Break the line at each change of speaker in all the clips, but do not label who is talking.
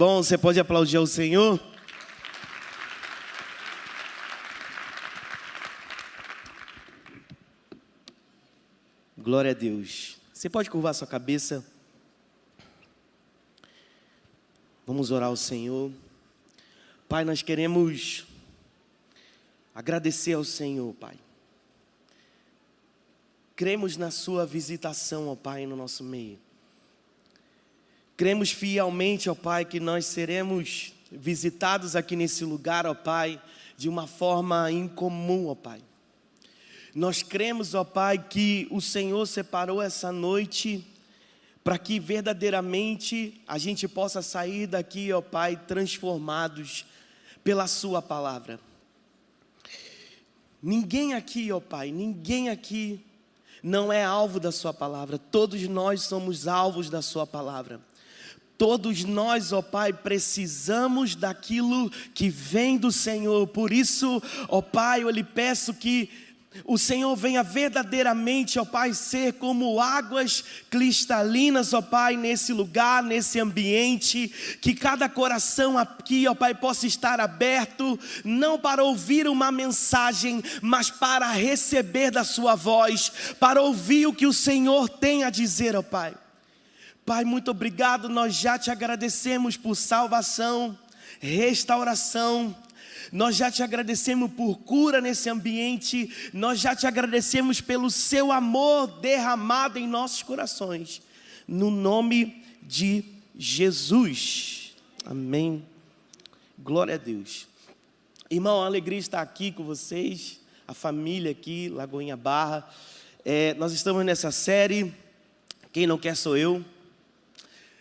Bom, você pode aplaudir ao Senhor? Glória a Deus. Você pode curvar sua cabeça? Vamos orar ao Senhor. Pai, nós queremos agradecer ao Senhor, Pai. Cremos na sua visitação, ó Pai, no nosso meio. Cremos fielmente, ó Pai, que nós seremos visitados aqui nesse lugar, ó Pai, de uma forma incomum, ó Pai. Nós cremos, ó Pai, que o Senhor separou essa noite para que verdadeiramente a gente possa sair daqui, ó Pai, transformados pela sua palavra. Ninguém aqui, ó Pai, ninguém aqui não é alvo da sua palavra. Todos nós somos alvos da sua palavra. Todos nós, ó Pai, precisamos daquilo que vem do Senhor. Por isso, ó Pai, eu lhe peço que o Senhor venha verdadeiramente, ó Pai, ser como águas cristalinas, ó Pai, nesse lugar, nesse ambiente. Que cada coração aqui, ó Pai, possa estar aberto, não para ouvir uma mensagem, mas para receber da sua voz, para ouvir o que o Senhor tem a dizer, ó Pai. Pai, muito obrigado, nós já te agradecemos por salvação, restauração. Nós já te agradecemos por cura nesse ambiente. Nós já te agradecemos pelo seu amor derramado em nossos corações. No nome de Jesus. Amém. Glória a Deus. Irmão, a alegria estar aqui com vocês. A família aqui, Lagoinha Barra. Nós estamos nessa série, Quem Não Quer Sou Eu.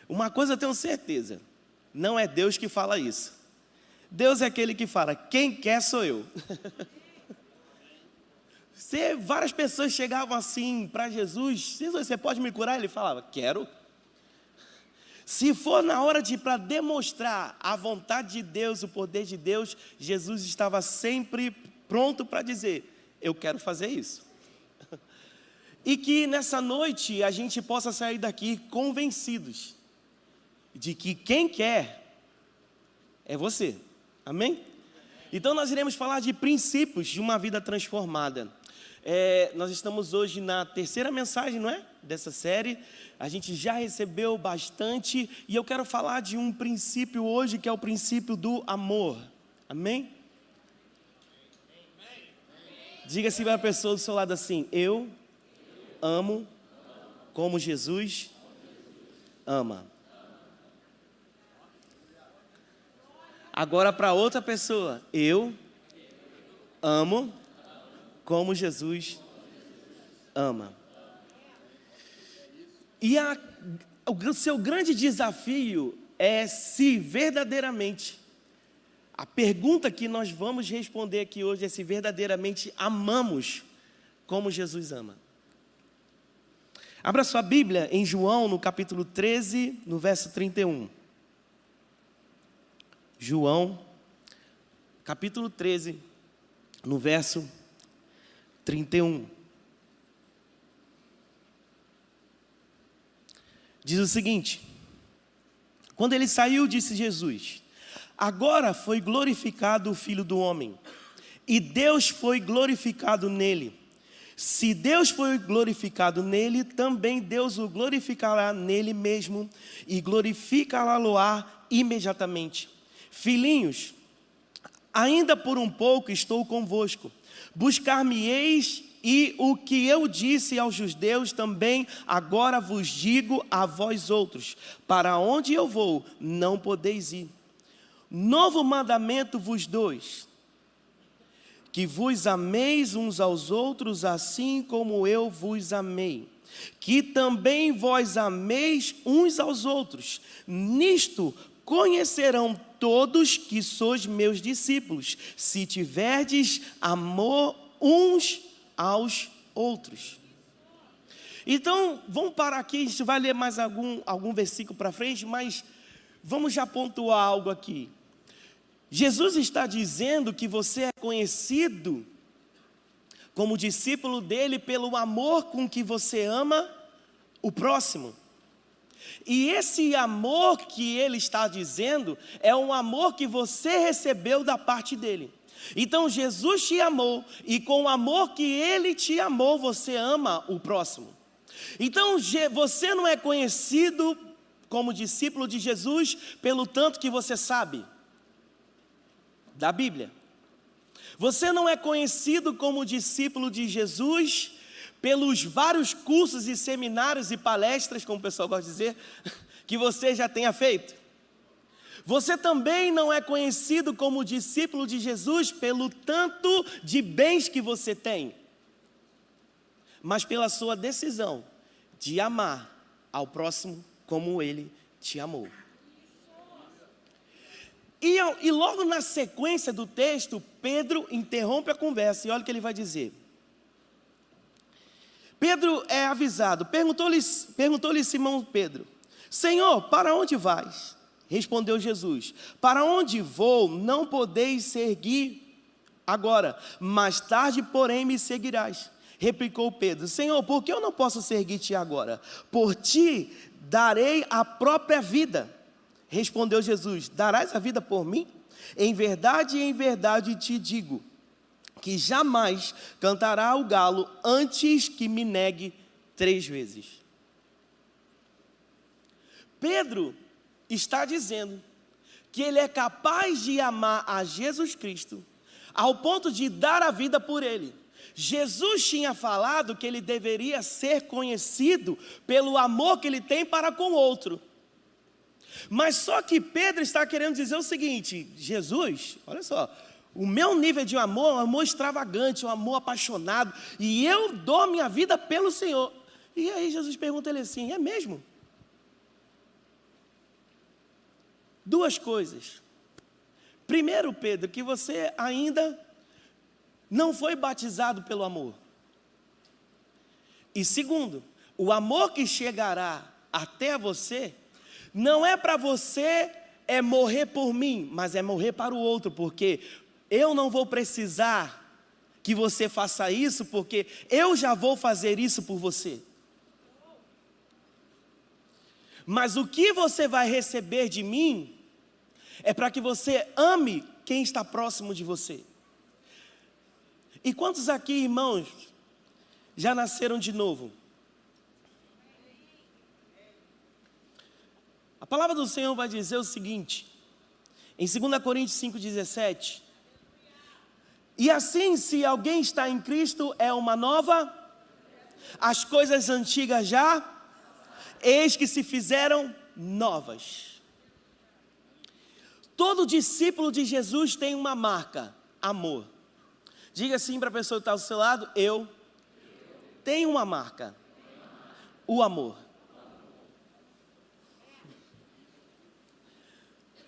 Uma coisa eu tenho certeza, não é Deus que fala isso. Deus é aquele que fala, quem quer sou eu. Várias pessoas chegavam assim para Jesus, Jesus, você pode me curar? Ele falava, quero. Se for na hora para demonstrar a vontade de Deus, o poder de Deus, Jesus estava sempre pronto para dizer, eu quero fazer isso. E que nessa noite a gente possa sair daqui convencidos de que quem quer é você, amém? Então nós iremos falar de princípios de uma vida transformada. Nós estamos hoje na terceira mensagem, não é? Dessa série, a gente já recebeu bastante, e eu quero falar de um princípio hoje, que é o princípio do amor, amém? Diga-se para a pessoa do seu lado assim, eu amo como Jesus ama. Agora para outra pessoa, eu amo como Jesus ama. E o seu grande desafio é se verdadeiramente, a pergunta que nós vamos responder aqui hoje é se verdadeiramente amamos como Jesus ama. Abra sua Bíblia em João, no capítulo 13, no verso 31. João, capítulo 13, no verso 31. Diz o seguinte: quando ele saiu, disse Jesus, agora foi glorificado o Filho do Homem, e Deus foi glorificado nele. Se Deus foi glorificado nele, também Deus o glorificará nele mesmo, e glorificará-lo-á imediatamente. Filhinhos, ainda por um pouco estou convosco, buscar-me-eis, e o que eu disse aos judeus também agora vos digo a vós outros, para onde eu vou, não podeis ir. Novo mandamento vos dou, que vos ameis uns aos outros, assim como eu vos amei, que também vós ameis uns aos outros. Nisto conhecerão todos que sois meus discípulos, se tiverdes amor uns aos outros. Então, vamos parar aqui, a gente vai ler mais algum versículo para frente, mas vamos já pontuar algo aqui. Jesus está dizendo que você é conhecido como discípulo dele pelo amor com que você ama o próximo. E esse amor que ele está dizendo é um amor que você recebeu da parte dele. Então Jesus te amou, e com o amor que ele te amou, você ama o próximo. Então você não é conhecido como discípulo de Jesus pelo tanto que você sabe da Bíblia. Você não é conhecido como discípulo de Jesus pelos vários cursos e seminários e palestras, como o pessoal gosta de dizer, que você já tenha feito. Você também não é conhecido como discípulo de Jesus pelo tanto de bens que você tem, mas pela sua decisão de amar ao próximo como ele te amou. E logo na sequência do texto, Pedro interrompe a conversa e olha o que ele vai dizer. Pedro é avisado, perguntou-lhe Simão Pedro: Senhor, para onde vais? Respondeu Jesus: para onde vou, não podeis seguir agora, mais tarde, porém, me seguirás. Replicou Pedro: Senhor, por que eu não posso seguir-te agora? Por ti darei a própria vida. Respondeu Jesus: darás a vida por mim? Em verdade te digo, que jamais cantará o galo antes que me negue 3 vezes. Pedro está dizendo que ele é capaz de amar a Jesus Cristo ao ponto de dar a vida por ele. Jesus tinha falado que ele deveria ser conhecido pelo amor que ele tem para com o outro. Mas só que Pedro está querendo dizer o seguinte: Jesus, olha só, o meu nível de amor é um amor extravagante, um amor apaixonado, e eu dou minha vida pelo Senhor. E aí Jesus pergunta a ele assim: é mesmo? 2 coisas. Primeiro, Pedro, que você ainda não foi batizado pelo amor. E segundo, o amor que chegará até você não é para você morrer por mim, mas é morrer para o outro, porque eu não vou precisar que você faça isso, porque eu já vou fazer isso por você. Mas o que você vai receber de mim é para que você ame quem está próximo de você. E quantos aqui, irmãos, já nasceram de novo? A palavra do Senhor vai dizer o seguinte, em 2 Coríntios 5,17: e assim, se alguém está em Cristo, é uma nova, as coisas antigas já, eis que se fizeram novas. Todo discípulo de Jesus tem uma marca: amor. Diga assim para a pessoa que está ao seu lado: eu tenho uma marca, o amor.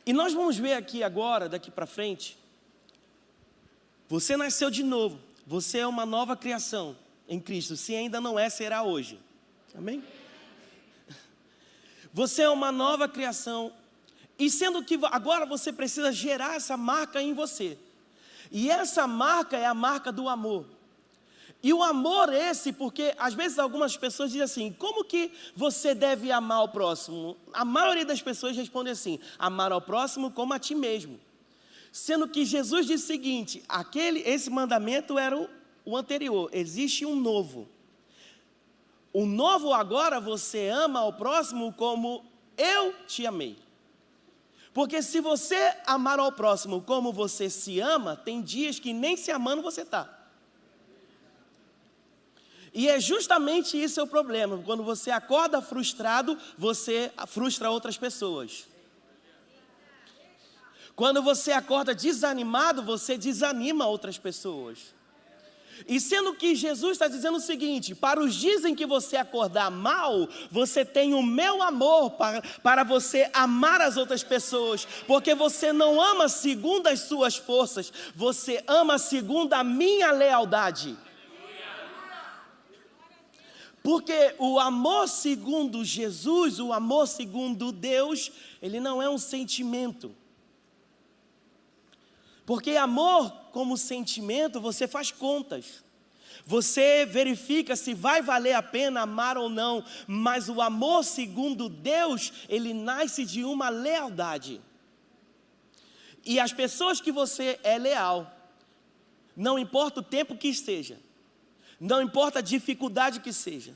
E nós vamos ver aqui agora, daqui para frente, você nasceu de novo, você é uma nova criação em Cristo. Se ainda não é, será hoje. Amém? Você é uma nova criação, e sendo que agora você precisa gerar essa marca em você. E essa marca é a marca do amor. E o amor porque às vezes algumas pessoas dizem assim: como que você deve amar o próximo? A maioria das pessoas responde assim: amar ao próximo como a ti mesmo. Sendo que Jesus disse o seguinte: esse mandamento era o anterior, existe um novo. O novo agora, você ama ao próximo como eu te amei. Porque se você amar ao próximo como você se ama, tem dias que nem se amando você está. E é justamente isso o problema. Quando você acorda frustrado, você frustra outras pessoas. Quando você acorda desanimado, você desanima outras pessoas. E sendo que Jesus está dizendo o seguinte: para os dias em que você acordar mal, você tem o meu amor para você amar as outras pessoas. Porque você não ama segundo as suas forças, você ama segundo a minha lealdade. Porque o amor segundo Jesus, o amor segundo Deus, ele não é um sentimento. Porque amor como sentimento, você faz contas. Você verifica se vai valer a pena amar ou não, mas o amor segundo Deus, ele nasce de uma lealdade. E as pessoas que você é leal, não importa o tempo que esteja, não importa a dificuldade que seja,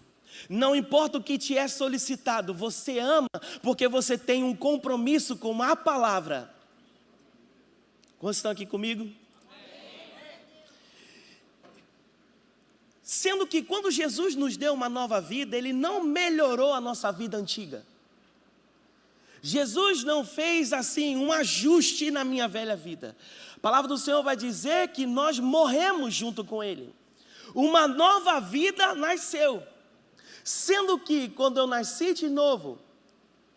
não importa o que te é solicitado, você ama porque você tem um compromisso com a palavra. Quantos estão aqui comigo? Sendo que quando Jesus nos deu uma nova vida, Ele não melhorou a nossa vida antiga. Jesus não fez assim um ajuste na minha velha vida. A palavra do Senhor vai dizer que nós morremos junto com Ele. Uma nova vida nasceu. Sendo que quando eu nasci de novo,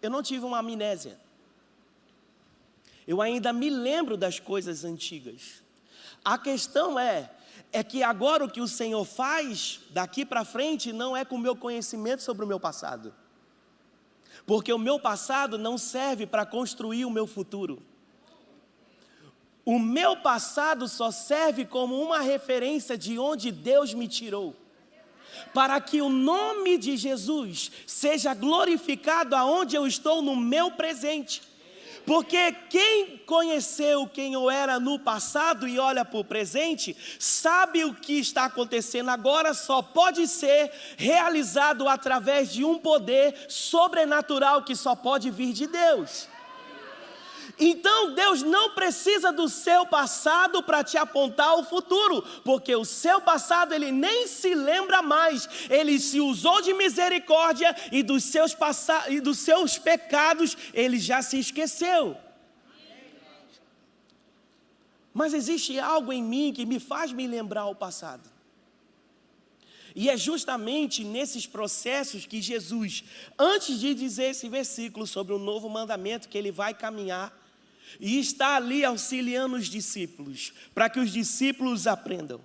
eu não tive uma amnésia. Eu ainda me lembro das coisas antigas. A questão é que agora o que o Senhor faz daqui para frente não é com o meu conhecimento sobre o meu passado. Porque o meu passado não serve para construir o meu futuro. O meu passado só serve como uma referência de onde Deus me tirou. Para que o nome de Jesus seja glorificado aonde eu estou no meu presente. Porque quem conheceu quem eu era no passado e olha para o presente, sabe o que está acontecendo agora só pode ser realizado através de um poder sobrenatural que só pode vir de Deus. Então Deus não precisa do seu passado para te apontar o futuro, porque o seu passado Ele nem se lembra mais. Ele se usou de misericórdia e dos seus pecados Ele já se esqueceu. Mas existe algo em mim que me faz me lembrar o passado. E é justamente nesses processos que Jesus, antes de dizer esse versículo sobre o novo mandamento que Ele vai caminhar, e está ali auxiliando os discípulos, para que os discípulos aprendam.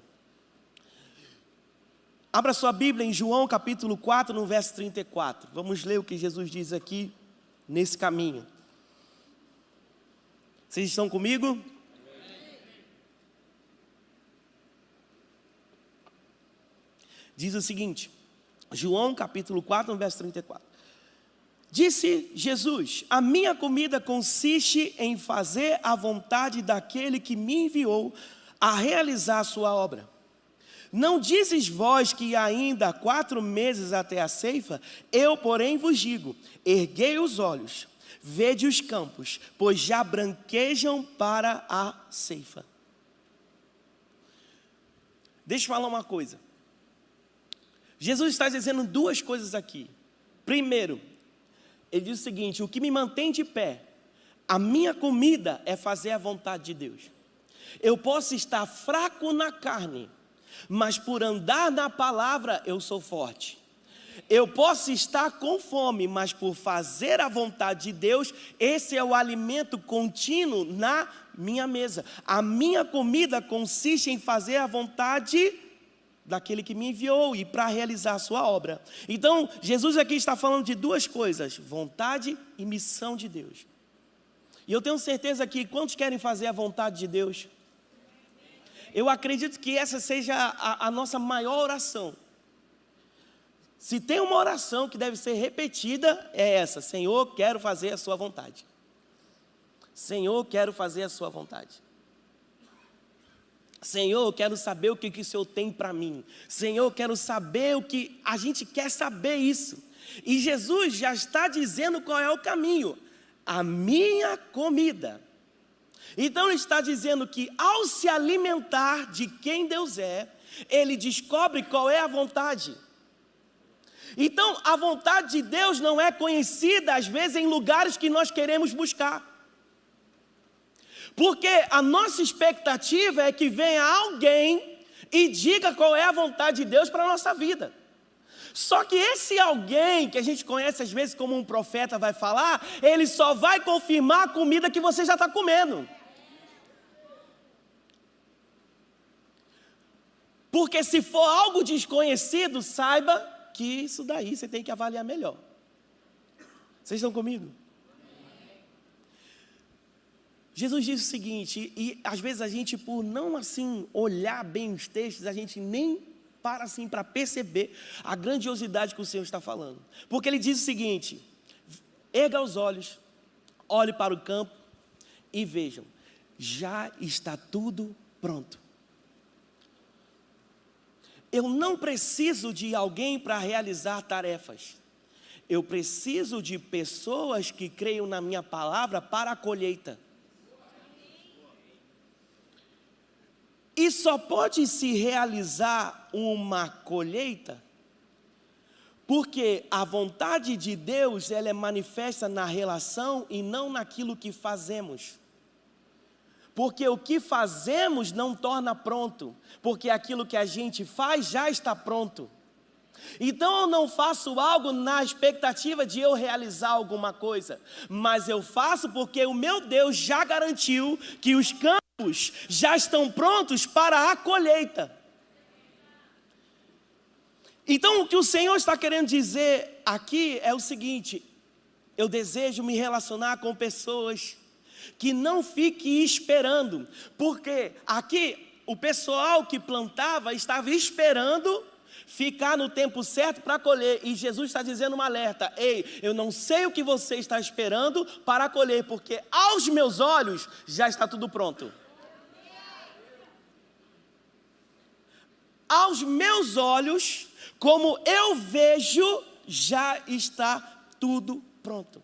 Abra sua Bíblia em João capítulo 4, no verso 34. Vamos ler o que Jesus diz aqui, nesse caminho. Vocês estão comigo? Diz o seguinte, João capítulo 4, no verso 34. Disse Jesus: a minha comida consiste em fazer a vontade daquele que me enviou a realizar a sua obra. Não dizes vós que ainda há 4 meses até a ceifa? Eu, porém, vos digo, erguei os olhos, vede os campos, pois já branquejam para a ceifa. Deixa eu falar uma coisa. Jesus está dizendo 2 coisas aqui. Primeiro, Ele diz o seguinte: o que me mantém de pé, a minha comida é fazer a vontade de Deus. Eu posso estar fraco na carne, mas por andar na palavra eu sou forte. Eu posso estar com fome, mas por fazer a vontade de Deus, esse é o alimento contínuo na minha mesa. A minha comida consiste em fazer a vontade daquele que me enviou e para realizar a sua obra. Então, Jesus aqui está falando de 2 coisas: vontade e missão de Deus. E eu tenho certeza que quantos querem fazer a vontade de Deus? Eu acredito que essa seja a nossa maior oração. Se tem uma oração que deve ser repetida, é essa: Senhor, quero fazer a sua vontade. Senhor, quero fazer a sua vontade. Senhor, eu quero saber o que o Senhor tem para mim. Senhor, eu quero saber o que a gente quer saber isso. E Jesus já está dizendo qual é o caminho: a minha comida. Então Ele está dizendo que ao se alimentar de quem Deus é, Ele descobre qual é a vontade. Então a vontade de Deus não é conhecida às vezes em lugares que nós queremos buscar. Porque a nossa expectativa é que venha alguém e diga qual é a vontade de Deus para a nossa vida. Só que esse alguém, que a gente conhece às vezes como um profeta vai falar, ele só vai confirmar a comida que você já está comendo. Porque se for algo desconhecido, saiba que isso daí você tem que avaliar melhor. Vocês estão comigo? Jesus disse o seguinte, e às vezes a gente, por não assim olhar bem os textos, a gente nem para assim para perceber a grandiosidade que o Senhor está falando. Porque ele diz o seguinte: erga os olhos, olhe para o campo e vejam, já está tudo pronto. Eu não preciso de alguém para realizar tarefas. Eu preciso de pessoas que creiam na minha palavra para a colheita. E só pode se realizar uma colheita porque a vontade de Deus, ela é manifesta na relação e não naquilo que fazemos. Porque o que fazemos não torna pronto, porque aquilo que a gente faz já está pronto. Então eu não faço algo na expectativa de eu realizar alguma coisa, mas eu faço porque o meu Deus já garantiu que os campos já estão prontos para a colheita. Então o que o Senhor está querendo dizer aqui é o seguinte: eu desejo me relacionar com pessoas que não fiquem esperando, porque aqui o pessoal que plantava estava esperando ficar no tempo certo para colher, e Jesus está dizendo um alerta: ei, eu não sei o que você está esperando para colher, porque aos meus olhos já está tudo pronto. Aos meus olhos, como eu vejo, já está tudo pronto.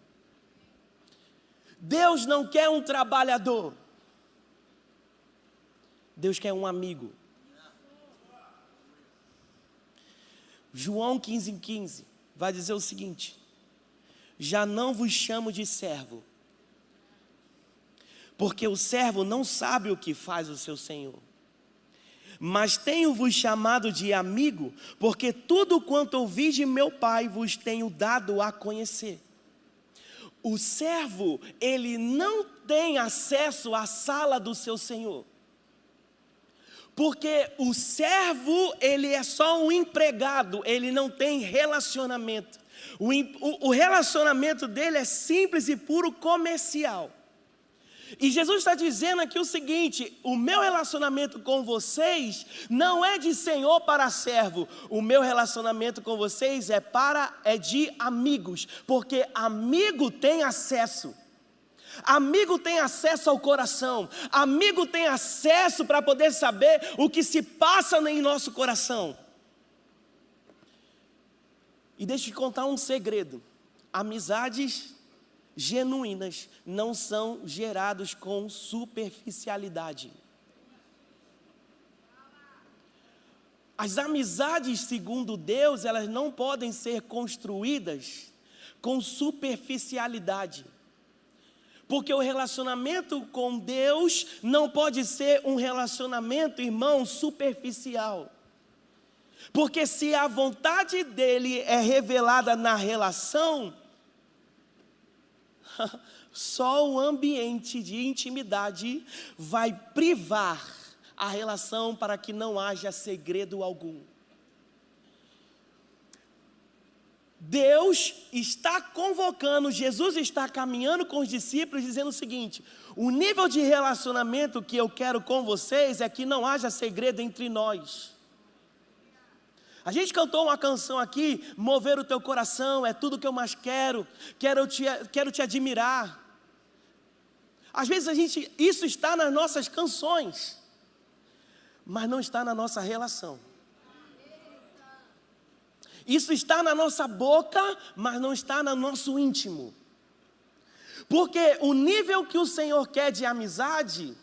Deus não quer um trabalhador, Deus quer um amigo. João 15:15 vai dizer o seguinte: já não vos chamo de servo, porque o servo não sabe o que faz o seu senhor, mas tenho-vos chamado de amigo, porque tudo quanto ouvi de meu Pai vos tenho dado a conhecer. O servo, ele não tem acesso à sala do seu senhor, porque o servo, ele é só um empregado, ele não tem relacionamento. O relacionamento dele é simples e puro comercial. E Jesus está dizendo aqui o seguinte: o meu relacionamento com vocês não é de senhor para servo. O meu relacionamento com vocês é de amigos, porque amigo tem acesso. Amigo tem acesso ao coração. Amigo tem acesso para poder saber o que se passa em nosso coração. E deixa eu te contar um segredo: amizades genuínas não são geradas com superficialidade. As amizades, segundo Deus, elas não podem ser construídas com superficialidade. Porque o relacionamento com Deus não pode ser um relacionamento, irmão, superficial. Porque se a vontade dele é revelada na relação, só o ambiente de intimidade vai privar a relação para que não haja segredo algum. Deus está convocando, Jesus está caminhando com os discípulos dizendo o seguinte: o nível de relacionamento que eu quero com vocês é que não haja segredo entre nós. A gente cantou uma canção aqui: mover o teu coração é tudo que eu mais quero te admirar. Às vezes isso está nas nossas canções, mas não está na nossa relação. Isso está na nossa boca, mas não está no nosso íntimo. Porque o nível que o Senhor quer de amizade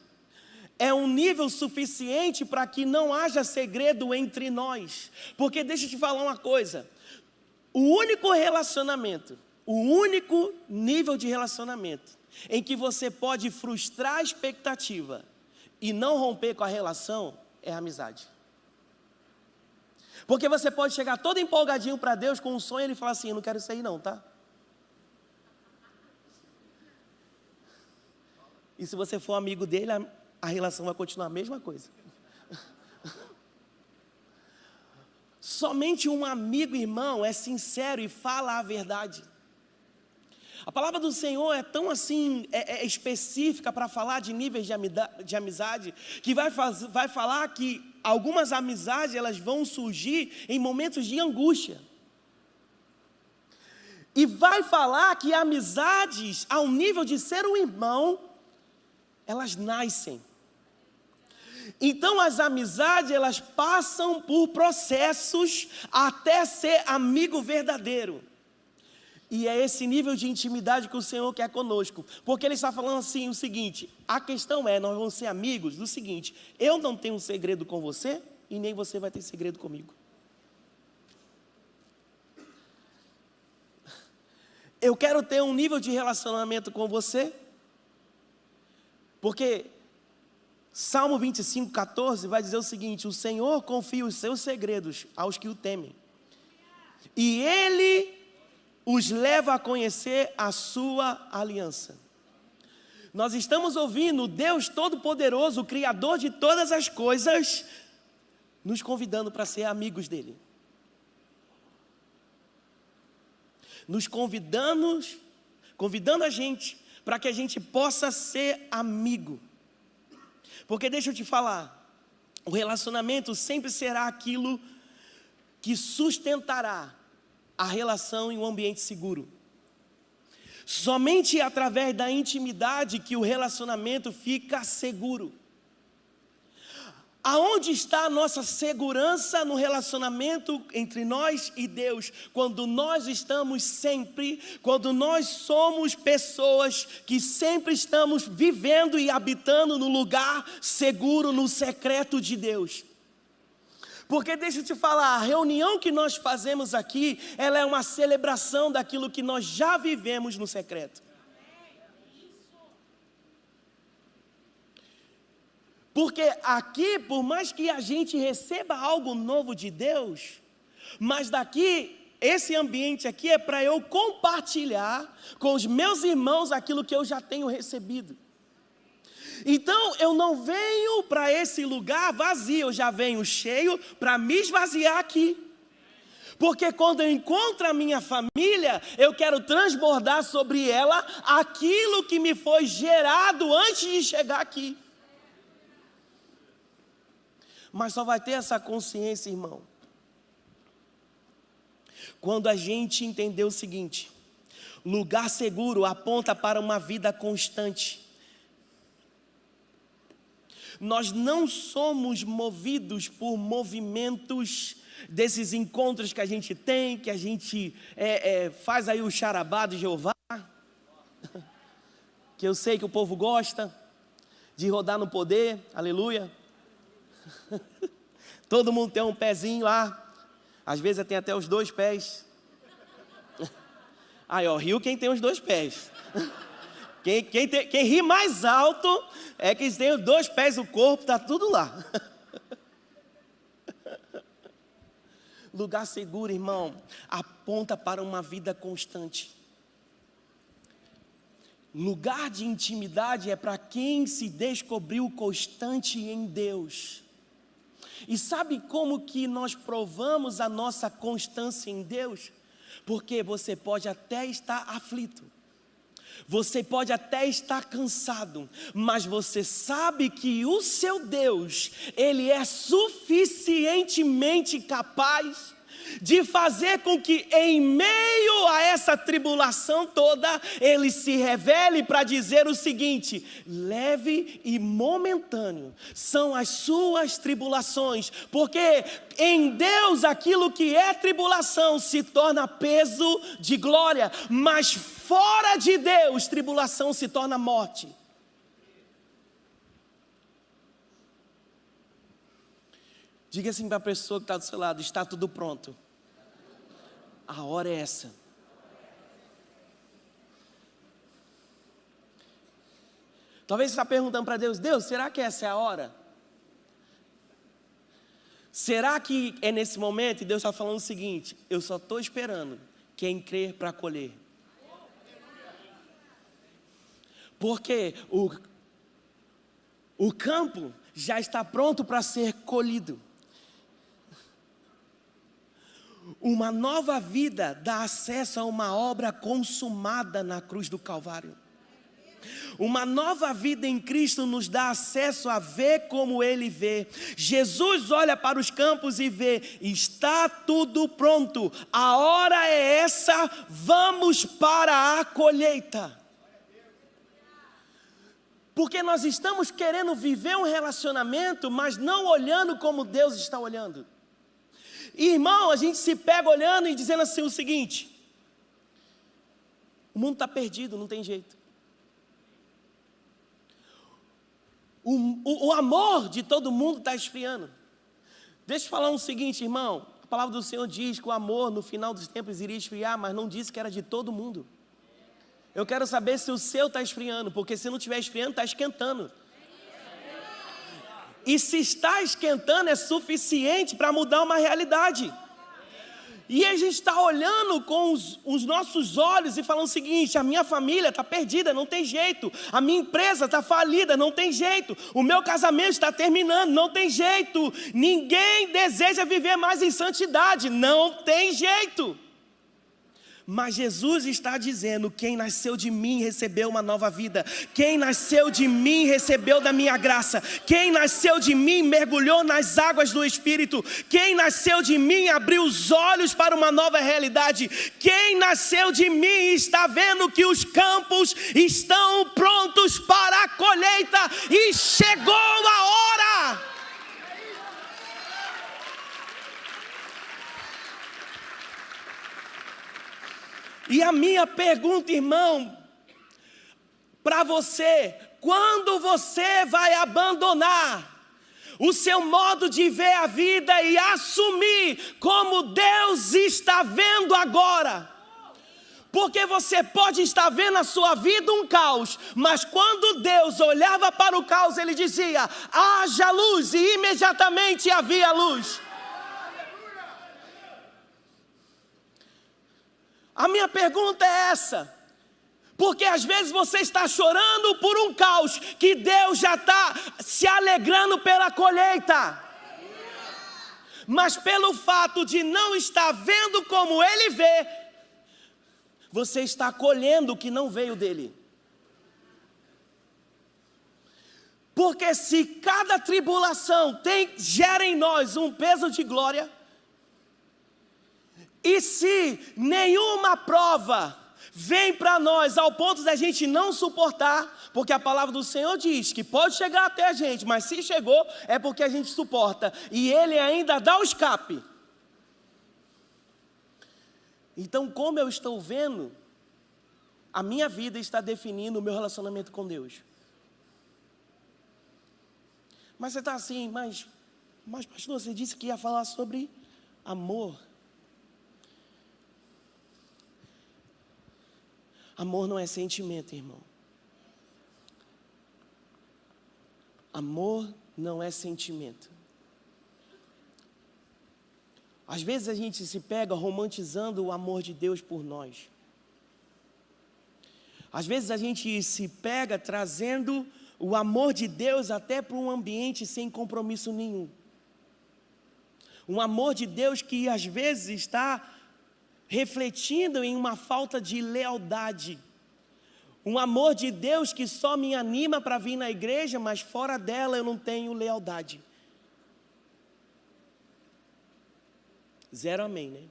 é um nível suficiente para que não haja segredo entre nós. Porque deixa eu te falar uma coisa: o único nível de relacionamento em que você pode frustrar a expectativa e não romper com a relação é a amizade. Porque você pode chegar todo empolgadinho para Deus com um sonho e ele falar assim: eu não quero isso aí não, tá? E se você for amigo dele, a relação vai continuar a mesma coisa. Somente um amigo, irmão, é sincero e fala a verdade. A palavra do Senhor é tão assim, específica para falar de níveis de amizade, que vai falar que algumas amizades elas vão surgir em momentos de angústia. E vai falar que amizades, ao nível de ser um irmão, elas nascem. Então as amizades, elas passam por processos até ser amigo verdadeiro. E é esse nível de intimidade que o Senhor quer conosco. Porque Ele está falando assim o seguinte, a questão é, nós vamos ser amigos do seguinte, eu não tenho um segredo com você e nem você vai ter segredo comigo. Eu quero ter um nível de relacionamento com você, porque Salmo 25, 14 vai dizer o seguinte, o Senhor confia os seus segredos aos que o temem. E Ele os leva a conhecer a sua aliança. Nós estamos ouvindo o Deus Todo-Poderoso, o Criador de todas as coisas, nos convidando para ser amigos dEle. Nos convidando a gente, para que a gente possa ser amigo. Porque deixa eu te falar, o relacionamento sempre será aquilo que sustentará a relação em um ambiente seguro. Somente através da intimidade que o relacionamento fica seguro. Aonde está a nossa segurança no relacionamento entre nós e Deus? Quando nós somos pessoas que sempre estamos vivendo e habitando no lugar seguro, no secreto de Deus. Porque deixa eu te falar, a reunião que nós fazemos aqui, ela é uma celebração daquilo que nós já vivemos no secreto. Porque aqui, por mais que a gente receba algo novo de Deus, mas daqui, esse ambiente aqui é para eu compartilhar com os meus irmãos aquilo que eu já tenho recebido. Então eu não venho para esse lugar vazio, eu já venho cheio para me esvaziar aqui. Porque quando eu encontro a minha família, eu quero transbordar sobre ela aquilo que me foi gerado antes de chegar aqui. Mas só vai ter essa consciência, irmão, quando a gente entender o seguinte: lugar seguro aponta para uma vida constante. Nós não somos movidos por movimentos desses encontros que a gente tem, que a gente faz aí o charabá de Jeová, que eu sei que o povo gosta, de rodar no poder, aleluia. Todo mundo tem um pezinho lá, às vezes tem até os 2 pés. Aí ó, riu quem tem os 2 pés. Quem ri mais alto é quem tem os 2 pés, o corpo, está tudo lá. Lugar seguro, irmão, aponta para uma vida constante. Lugar de intimidade é para quem se descobriu constante em Deus. E sabe como que nós provamos a nossa constância em Deus? Porque você pode até estar aflito. Você pode até estar cansado, mas você sabe que o seu Deus, Ele é suficientemente capaz de fazer com que em meio a essa tribulação toda, Ele se revele para dizer o seguinte: leve e momentâneo são as suas tribulações, porque em Deus aquilo que é tribulação se torna peso de glória, mas fora de Deus tribulação se torna morte. Diga assim para a pessoa que está do seu lado: está tudo pronto. A hora é essa. Talvez você está perguntando para Deus: Deus, será que essa é a hora? Será que é nesse momento? E Deus está falando o seguinte: eu só estou esperando quem crer para colher. Porque o campo já está pronto para ser colhido. Uma nova vida dá acesso a uma obra consumada na cruz do Calvário. Uma nova vida em Cristo nos dá acesso a ver como Ele vê. Jesus olha para os campos e vê: está tudo pronto, a hora é essa, vamos para a colheita. Porque nós estamos querendo viver um relacionamento, mas não olhando como Deus está olhando. Irmão, a gente se pega olhando e dizendo assim o seguinte: o mundo está perdido, não tem jeito. O amor de todo mundo está esfriando. Deixa eu falar o seguinte, irmão. A palavra do Senhor diz que o amor no final dos tempos iria esfriar, mas não disse que era de todo mundo. Eu quero saber se o seu está esfriando, porque se não estiver esfriando, está esquentando. E se está esquentando, é suficiente para mudar uma realidade. E a gente está olhando com os nossos olhos e falando o seguinte: a minha família está perdida, não tem jeito. A minha empresa está falida, não tem jeito. O meu casamento está terminando, não tem jeito. Ninguém deseja viver mais em santidade, não tem jeito. Mas Jesus está dizendo: quem nasceu de mim recebeu uma nova vida. Quem nasceu de mim recebeu da minha graça. Quem nasceu de mim mergulhou nas águas do Espírito. Quem nasceu de mim abriu os olhos para uma nova realidade. Quem nasceu de mim está vendo que os campos estão prontos para a colheita. E chegou a hora. E a minha pergunta, irmão, para você: quando você vai abandonar o seu modo de ver a vida e assumir como Deus está vendo agora? Porque você pode estar vendo a sua vida um caos, mas quando Deus olhava para o caos, Ele dizia: haja luz, e imediatamente havia luz. A minha pergunta é essa: porque às vezes você está chorando por um caos, que Deus já está se alegrando pela colheita. Mas pelo fato de não estar vendo como Ele vê, você está colhendo o que não veio dEle. Porque se cada tribulação gera em nós um peso de glória, e se nenhuma prova vem para nós ao ponto da gente não suportar, porque a palavra do Senhor diz que pode chegar até a gente, mas se chegou é porque a gente suporta, e Ele ainda dá o escape. Então, como eu estou vendo, a minha vida está definindo o meu relacionamento com Deus. Mas você está assim: mas pastor, você disse que ia falar sobre amor. Amor não é sentimento, irmão. Amor não é sentimento. Às vezes a gente se pega romantizando o amor de Deus por nós. Às vezes a gente se pega trazendo o amor de Deus até para um ambiente sem compromisso nenhum. Um amor de Deus que às vezes está refletindo em uma falta de lealdade. Um amor de Deus que só me anima para vir na igreja, mas fora dela eu não tenho lealdade. Zero amém, né?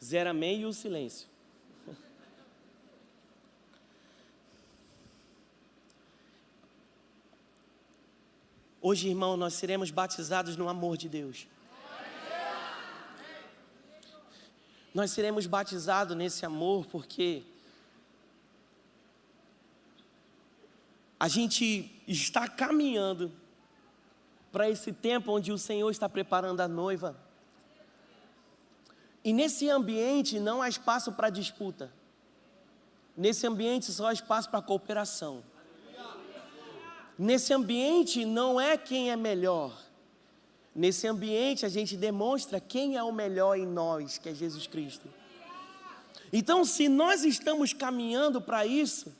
Zero amém e o silêncio. Hoje, irmão, nós seremos batizados no amor de Deus. Nós seremos batizados nesse amor porque a gente está caminhando para esse tempo onde o Senhor está preparando a noiva. E nesse ambiente não há espaço para disputa. Nesse ambiente só há espaço para cooperação. Nesse ambiente não é quem é melhor. Nesse ambiente a gente demonstra quem é o melhor em nós, que é Jesus Cristo. Então, se nós estamos caminhando para isso,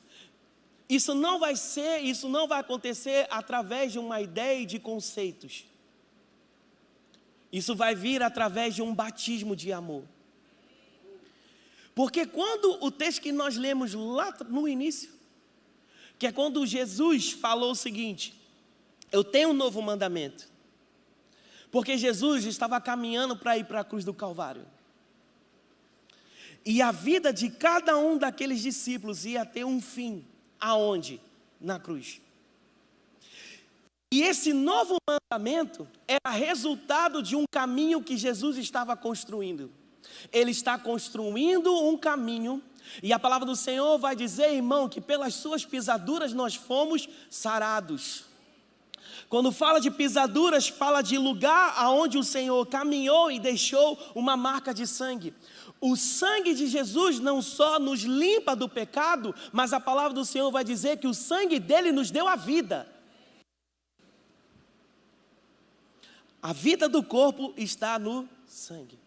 isso não vai acontecer através de uma ideia e de conceitos. Isso vai vir através de um batismo de amor. Porque quando o texto que nós lemos lá no início, que é quando Jesus falou o seguinte: eu tenho um novo mandamento. Porque Jesus estava caminhando para ir para a cruz do Calvário. E a vida de cada um daqueles discípulos ia ter um fim. Aonde? Na cruz. E esse novo mandamento era resultado de um caminho que Jesus estava construindo. Ele está construindo um caminho, e a palavra do Senhor vai dizer, irmão, que pelas suas pisaduras nós fomos sarados. Quando fala de pisaduras, fala de lugar aonde o Senhor caminhou e deixou uma marca de sangue. O sangue de Jesus não só nos limpa do pecado, mas a palavra do Senhor vai dizer que o sangue dele nos deu a vida. A vida do corpo está no sangue.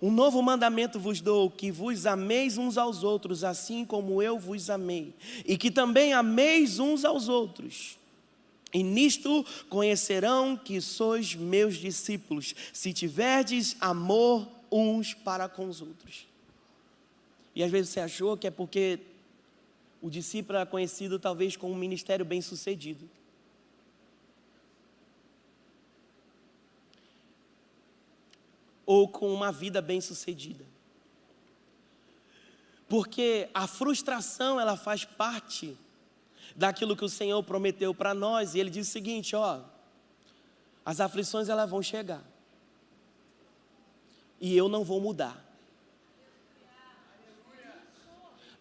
Um novo mandamento vos dou, que vos ameis uns aos outros, assim como eu vos amei, e que também ameis uns aos outros. E nisto conhecerão que sois meus discípulos, se tiverdes amor uns para com os outros. E às vezes você achou que é porque o discípulo era conhecido talvez com um ministério bem sucedido. Ou com uma vida bem sucedida. Porque a frustração, ela faz parte daquilo que o Senhor prometeu para nós. E Ele diz o seguinte, ó, as aflições elas vão chegar. E eu não vou mudar.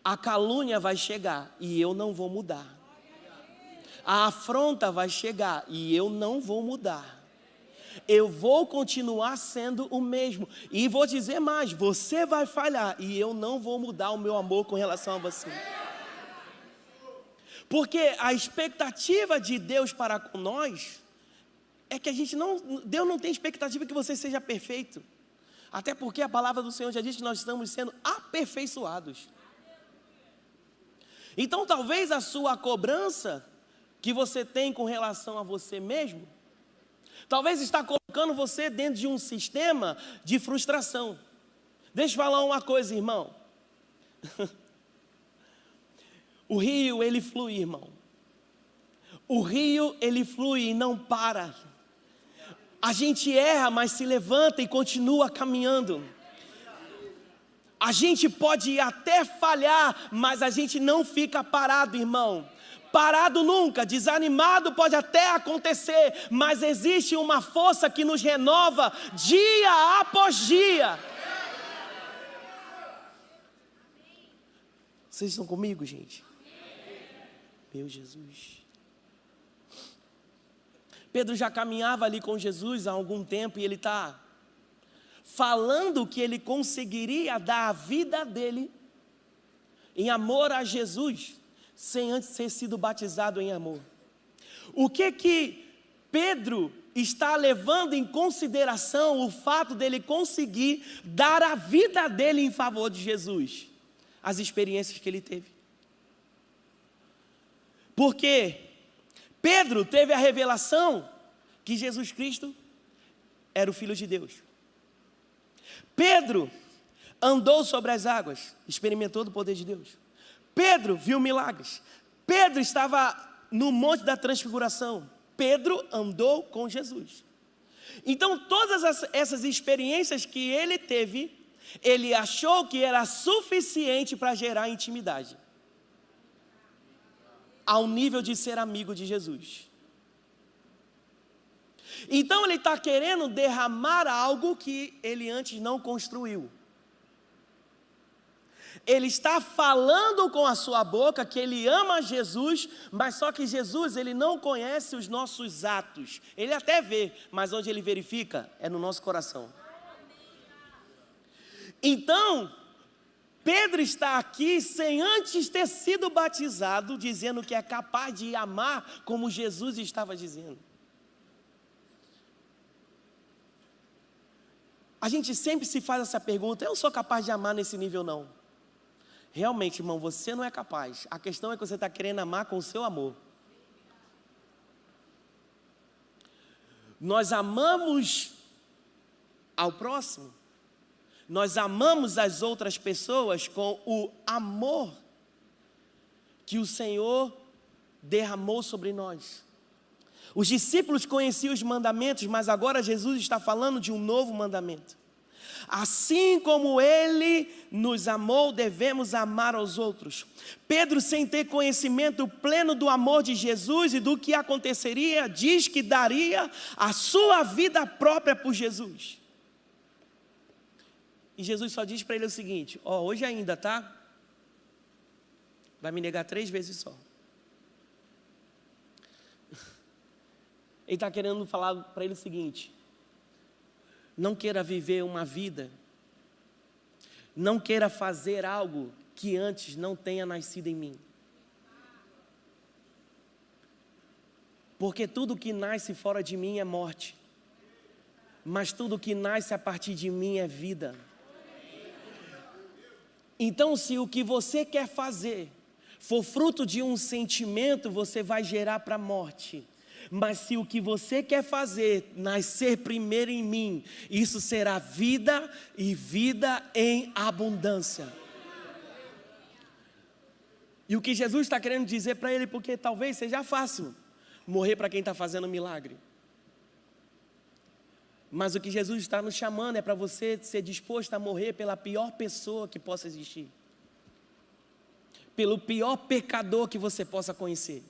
A calúnia vai chegar e eu não vou mudar. A afronta vai chegar e eu não vou mudar. Eu vou continuar sendo o mesmo. E vou dizer mais, você vai falhar e eu não vou mudar o meu amor com relação a você. Porque a expectativa de Deus para com nós é que Deus não tem expectativa que você seja perfeito. Até porque a palavra do Senhor já diz que nós estamos sendo aperfeiçoados. Então talvez a sua cobrança que você tem com relação a você mesmo, talvez está colocando você dentro de um sistema de frustração. Deixa eu falar uma coisa, irmão. O rio, ele flui, irmão. O rio, ele flui e não para. A gente erra, mas se levanta e continua caminhando. A gente pode até falhar, mas a gente não fica parado, irmão. Parado nunca, desanimado pode até acontecer, mas existe uma força que nos renova dia após dia. Vocês estão comigo, gente? Meu Jesus. Pedro já caminhava ali com Jesus há algum tempo e ele está falando que ele conseguiria dar a vida dele em amor a Jesus, sem antes ter sido batizado em amor. O que Pedro está levando em consideração o fato dele conseguir dar a vida dele em favor de Jesus? As experiências que ele teve. Porque Pedro teve a revelação que Jesus Cristo era o Filho de Deus. Pedro andou sobre as águas, experimentou do poder de Deus. Pedro viu milagres. Pedro estava no Monte da Transfiguração. Pedro andou com Jesus. Então todas essas experiências que ele teve, ele achou que era suficiente para gerar intimidade. Ao nível de ser amigo de Jesus. Então ele está querendo derramar algo que ele antes não construiu. Ele está falando com a sua boca que ele ama Jesus, mas só que Jesus, ele não conhece os nossos atos. Ele até vê, mas onde ele verifica é no nosso coração. Então, Pedro está aqui sem antes ter sido batizado, dizendo que é capaz de amar como Jesus estava dizendo. A gente sempre se faz essa pergunta, eu sou capaz de amar nesse nível não? Realmente, irmão, você não é capaz. A questão é que você está querendo amar com o seu amor. Nós amamos ao próximo nós amamos as outras pessoas com o amor que o Senhor derramou sobre nós. Os discípulos conheciam os mandamentos, mas agora Jesus está falando de um novo mandamento. Assim como Ele nos amou, devemos amar aos outros. Pedro, sem ter conhecimento pleno do amor de Jesus e do que aconteceria, diz que daria a sua vida própria por Jesus. E Jesus só diz para ele o seguinte: hoje ainda, tá? Vai me negar 3 vezes só. Ele está querendo falar para ele o seguinte: não queira viver uma vida, não queira fazer algo que antes não tenha nascido em mim. Porque tudo que nasce fora de mim é morte, mas tudo que nasce a partir de mim é vida. Então, se o que você quer fazer for fruto de um sentimento, você vai gerar para a morte. Mas se o que você quer fazer nascer primeiro em mim, isso será vida e vida em abundância. E o que Jesus está querendo dizer para ele, porque talvez seja fácil morrer para quem está fazendo milagre. Mas o que Jesus está nos chamando é para você ser disposto a morrer pela pior pessoa que possa existir. Pelo pior pecador que você possa conhecer.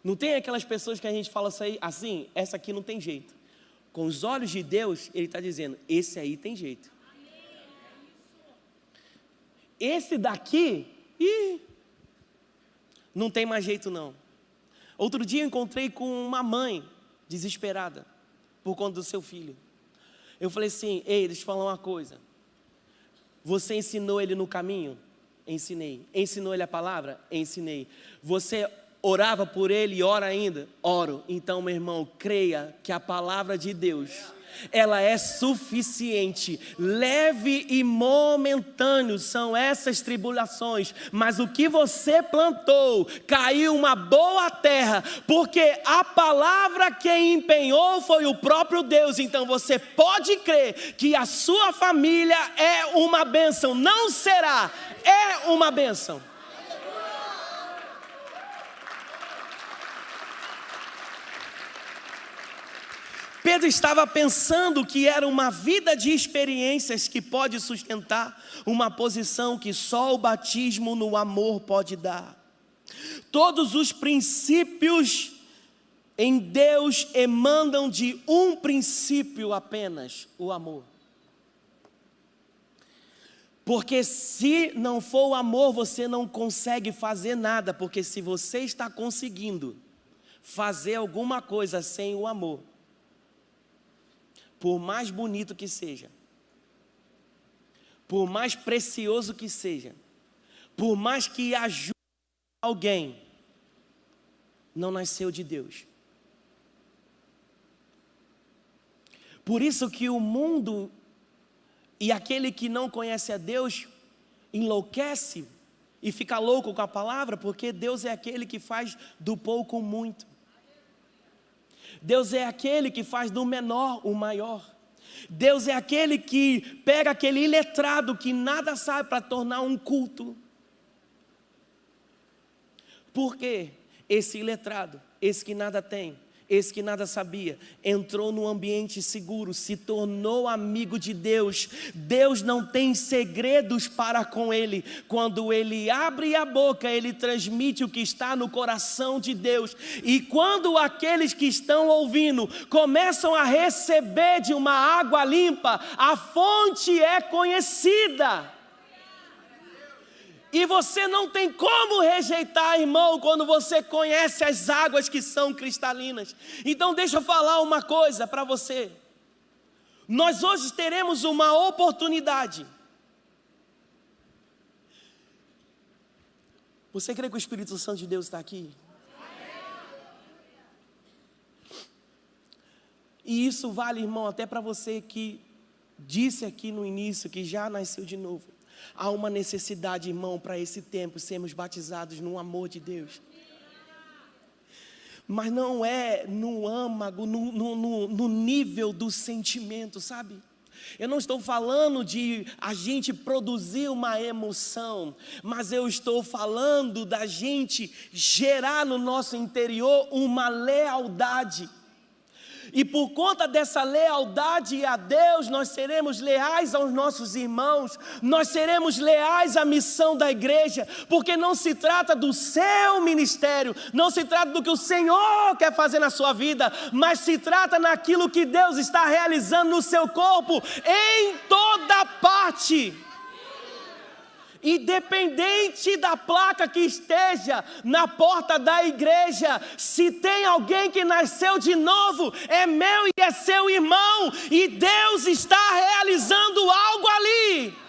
Não tem aquelas pessoas que a gente fala assim, essa aqui não tem jeito. Com os olhos de Deus, Ele está dizendo, esse aí tem jeito. Esse daqui, não tem mais jeito não. Outro dia eu encontrei com uma mãe desesperada por conta do seu filho. Eu falei assim: ei, deixa eu falar uma coisa. Você ensinou ele no caminho? Ensinei. Ensinou ele a palavra? Ensinei. Você orava por ele e ora ainda? Oro. Então, meu irmão, creia que a palavra de Deus, ela é suficiente. Leve e momentâneo são essas tribulações, mas o que você plantou caiu uma boa terra, porque a palavra que empenhou foi o próprio Deus. Então você pode crer que a sua família é uma bênção. Não será, é uma bênção. Pedro estava pensando que era uma vida de experiências que pode sustentar uma posição que só o batismo no amor pode dar. Todos os princípios em Deus emanam de um princípio apenas: o amor. Porque se não for o amor, você não consegue fazer nada, porque se você está conseguindo fazer alguma coisa sem o amor, por mais bonito que seja, por mais precioso que seja, por mais que ajude alguém, não nasceu de Deus. Por isso que o mundo e aquele que não conhece a Deus enlouquece e fica louco com a palavra, porque Deus é aquele que faz do pouco muito. Deus é aquele que faz do menor o maior. Deus é aquele que pega aquele iletrado que nada sabe para tornar um culto. Por quê? Esse iletrado, esse que nada tem, esse que nada sabia, entrou num ambiente seguro, se tornou amigo de Deus. Deus não tem segredos para com ele. Quando ele abre a boca, ele transmite o que está no coração de Deus. E quando aqueles que estão ouvindo começam a receber de uma água limpa, a fonte é conhecida. E você não tem como rejeitar, irmão, quando você conhece as águas que são cristalinas. Então deixa eu falar uma coisa para você. Nós hoje teremos uma oportunidade. Você crê que o Espírito Santo de Deus está aqui? E isso vale, irmão, até para você que disse aqui no início que já nasceu de novo. Há uma necessidade, irmão, para esse tempo sermos batizados no amor de Deus. mas não é no âmago, no nível do sentimento, sabe? Eu não estou falando de a gente produzir uma emoção, mas eu estou falando da gente gerar no nosso interior uma lealdade. E por conta dessa lealdade a Deus, nós seremos leais aos nossos irmãos, nós seremos leais à missão da igreja, porque não se trata do seu ministério, não se trata do que o Senhor quer fazer na sua vida, mas se trata naquilo que Deus está realizando no seu corpo, em toda parte. Independente da placa que esteja na porta da igreja, se tem alguém que nasceu de novo, é meu e é seu irmão, e Deus está realizando algo ali.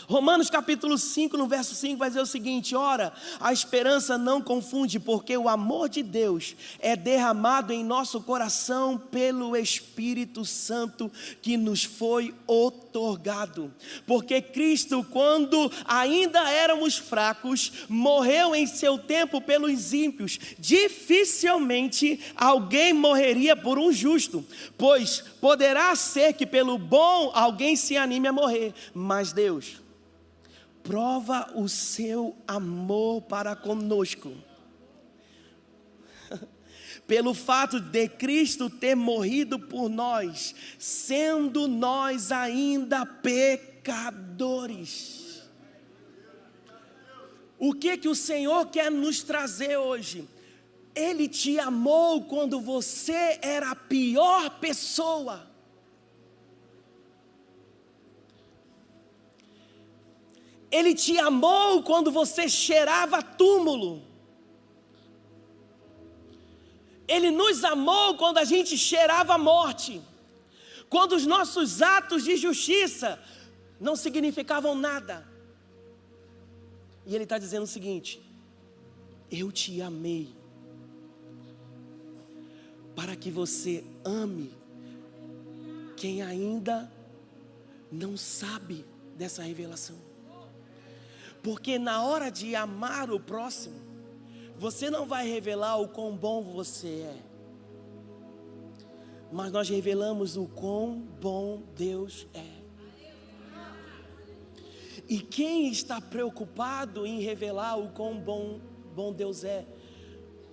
Romanos capítulo 5, no verso 5, vai dizer o seguinte: ora, a esperança não confunde, porque o amor de Deus é derramado em nosso coração pelo Espírito Santo que nos foi outorgado. Porque Cristo, quando ainda éramos fracos, morreu em seu tempo pelos ímpios. Dificilmente alguém morreria por um justo, pois poderá ser que pelo bom alguém se anime a morrer, mas Deus prova o seu amor para conosco, pelo fato de Cristo ter morrido por nós, sendo nós ainda pecadores. O que o Senhor quer nos trazer hoje? Ele te amou quando você era a pior pessoa. Ele te amou quando você cheirava túmulo. Ele nos amou quando a gente cheirava morte. Quando os nossos atos de justiça não significavam nada. E Ele está dizendo o seguinte: eu te amei para que você ame quem ainda não sabe dessa revelação. Porque na hora de amar o próximo, você não vai revelar o quão bom você é, mas nós revelamos o quão bom Deus é. E quem está preocupado em revelar o quão bom Deus é,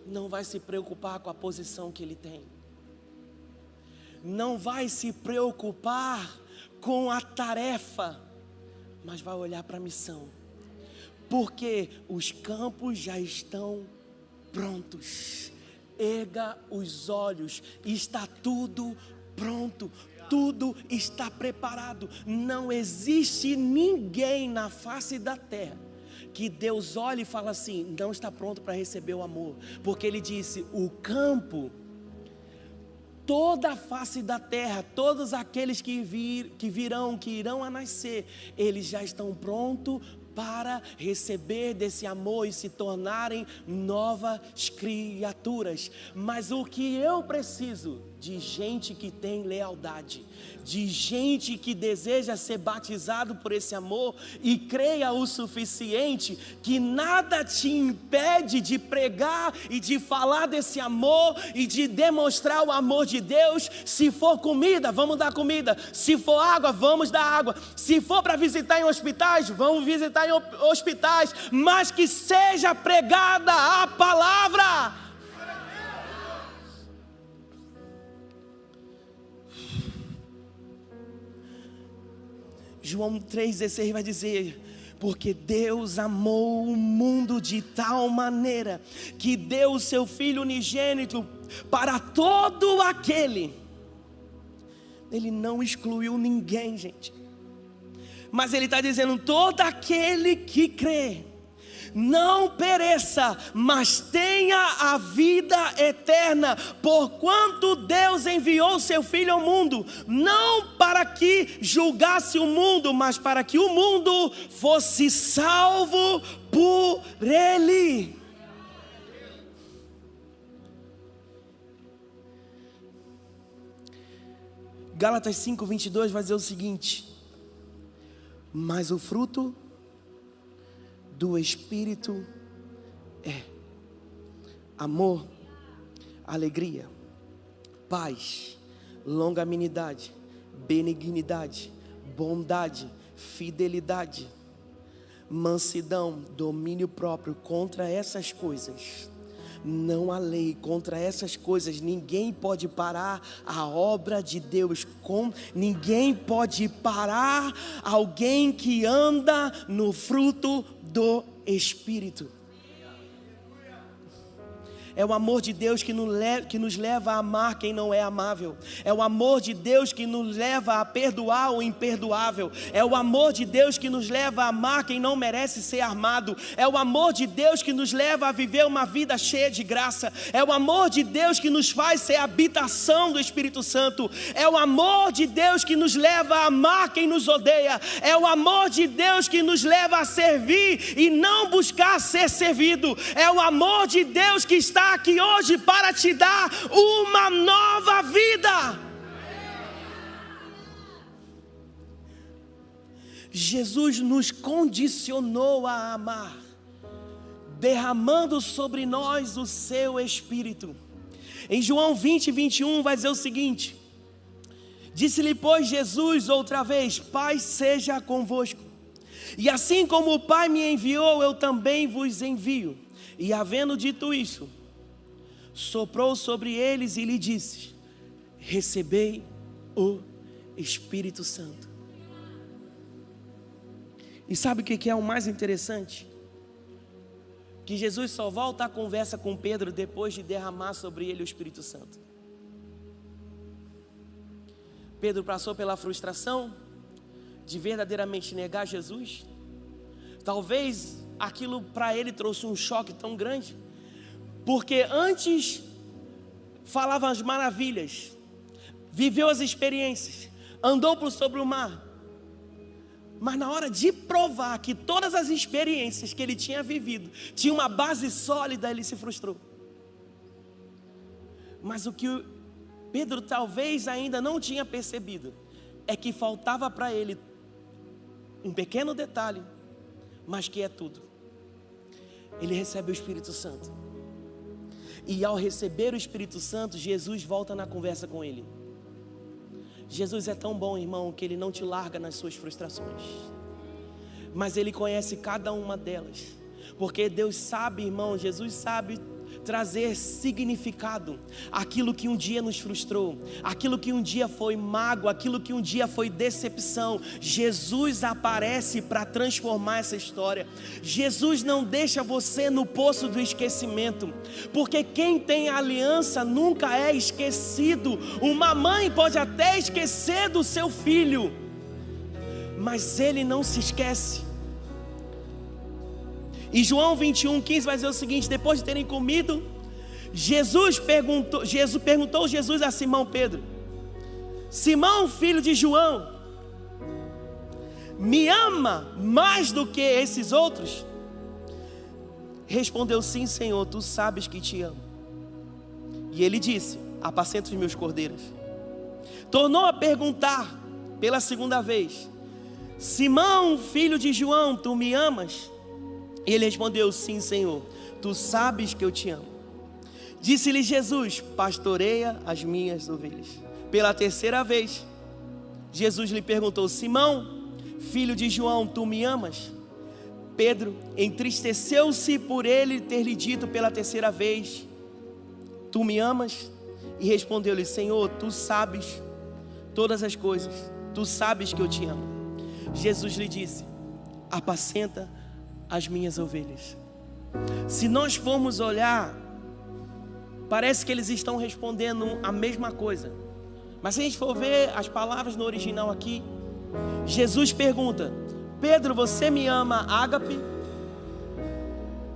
não vai se preocupar com a posição que Ele tem, não vai se preocupar com a tarefa, mas vai olhar para a missão. Porque os campos já estão prontos. Erga os olhos, está tudo pronto, tudo está preparado. Não existe ninguém na face da terra que Deus olhe e fala assim: não está pronto para receber o amor. Porque Ele disse: o campo, toda a face da terra, todos aqueles que irão a nascer, eles já estão prontos para receber desse amor e se tornarem novas criaturas. Mas o que eu preciso? De gente que tem lealdade, de gente que deseja ser batizado por esse amor e creia o suficiente que nada te impede de pregar e de falar desse amor e de demonstrar o amor de Deus. Se for comida, vamos dar comida. Se for água, vamos dar água. Se for para visitar em hospitais, vamos visitar em hospitais. Mas que seja pregada a palavra. João 3,16 vai dizer: porque Deus amou o mundo de tal maneira que deu o seu Filho unigênito para todo aquele. Ele não excluiu ninguém, gente, mas Ele está dizendo: todo aquele que crê não pereça, mas tenha a vida eterna. Porquanto Deus enviou seu Filho ao mundo, não para que julgasse o mundo, mas para que o mundo fosse salvo por Ele. Gálatas 5:22 vai dizer o seguinte: mas o fruto do Espírito é amor, alegria, paz, longanimidade, benignidade, bondade, fidelidade, mansidão, domínio próprio. Contra essas coisas não há lei. Contra essas coisas ninguém pode parar a obra de Deus. Ninguém pode parar alguém que anda no fruto do Espírito. É o amor de Deus que nos leva a amar quem não é amável. É o amor de Deus que nos leva a perdoar o imperdoável. É o amor de Deus que nos leva a amar quem não merece ser amado. É o amor de Deus que nos leva a viver uma vida cheia de graça. É o amor de Deus que nos faz ser habitação do Espírito Santo. É o amor de Deus que nos leva a amar quem nos odeia. É o amor de Deus que nos leva a servir e não buscar ser servido. É o amor de Deus que está aqui hoje para te dar uma nova vida. Jesus nos condicionou a amar, derramando sobre nós o seu Espírito. Em João 20, 21 vai dizer o seguinte: disse-lhe, pois, Jesus outra vez: Pai seja convosco, e assim como o Pai me enviou, eu também vos envio. E havendo dito isso, soprou sobre eles e lhe disse: recebei o Espírito Santo. E sabe o que é o mais interessante? Que Jesus só volta à conversa com Pedro depois de derramar sobre ele o Espírito Santo. Pedro passou pela frustração de verdadeiramente negar Jesus. Talvez aquilo para ele trouxe um choque tão grande, porque antes falava as maravilhas, viveu as experiências, andou sobre o mar, mas na hora de provar que todas as experiências que ele tinha vivido tinha uma base sólida, ele se frustrou. Mas o que Pedro talvez ainda não tinha percebido é que faltava para ele um pequeno detalhe, mas que é tudo. Ele recebe o Espírito Santo. E ao receber o Espírito Santo, Jesus volta na conversa com ele. Jesus é tão bom, irmão, que Ele não te larga nas suas frustrações, mas Ele conhece cada uma delas. Porque Deus sabe, irmão, Jesus sabe trazer significado àquilo que um dia nos frustrou, aquilo que um dia foi mágoa, aquilo que um dia foi decepção. Jesus aparece para transformar essa história. Jesus não deixa você no poço do esquecimento, porque quem tem aliança nunca é esquecido. Uma mãe pode até esquecer do seu filho, mas ele não se esquece. E João 21:15 vai dizer o seguinte: depois de terem comido, Jesus perguntou a Simão Pedro: Simão, filho de João, me ama mais do que esses outros? Respondeu: sim, Senhor, tu sabes que te amo. E ele disse: apacenta os meus cordeiros. Tornou a perguntar pela segunda vez: Simão, filho de João, tu me amas? E ele respondeu: sim, Senhor, tu sabes que eu te amo. Disse-lhe Jesus: pastoreia as minhas ovelhas. Pela terceira vez, Jesus lhe perguntou: Simão, filho de João, tu me amas? Pedro entristeceu-se por ele ter lhe dito pela terceira vez: tu me amas? E respondeu-lhe: Senhor, tu sabes todas as coisas, tu sabes que eu te amo. Jesus lhe disse: apacenta as minhas ovelhas. Se nós formos olhar, parece que eles estão respondendo a mesma coisa, mas se a gente for ver as palavras no original aqui, Jesus pergunta: Pedro, você me ama, ágape?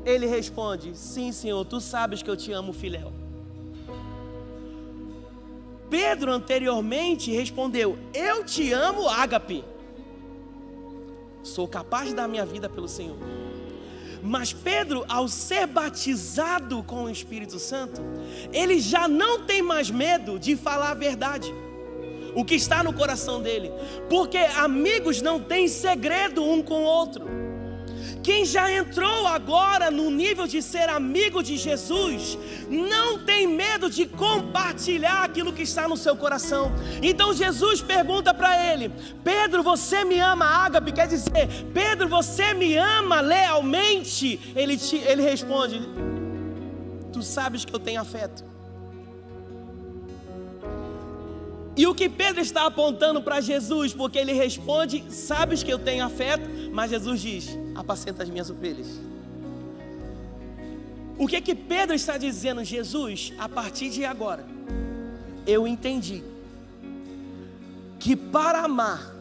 Ele responde: sim, Senhor, tu sabes que eu te amo, filéu. Pedro anteriormente respondeu: eu te amo, ágape. Sou capaz de dar minha vida pelo Senhor. Mas Pedro, ao ser batizado com o Espírito Santo, ele já não tem mais medo de falar a verdade, o que está no coração dele, porque amigos não têm segredo um com o outro. Quem já entrou agora no nível de ser amigo de Jesus, não tem medo de compartilhar aquilo que está no seu coração. Então Jesus pergunta para ele: Pedro, você me ama? Ágape quer dizer, Pedro, você me ama lealmente? Ele responde: tu sabes que eu tenho afeto. E o que Pedro está apontando para Jesus, porque ele responde: sabes que eu tenho afeto, mas Jesus diz: apacenta as minhas ovelhas. O que Pedro está dizendo? Jesus, a partir de agora, eu entendi que para amar,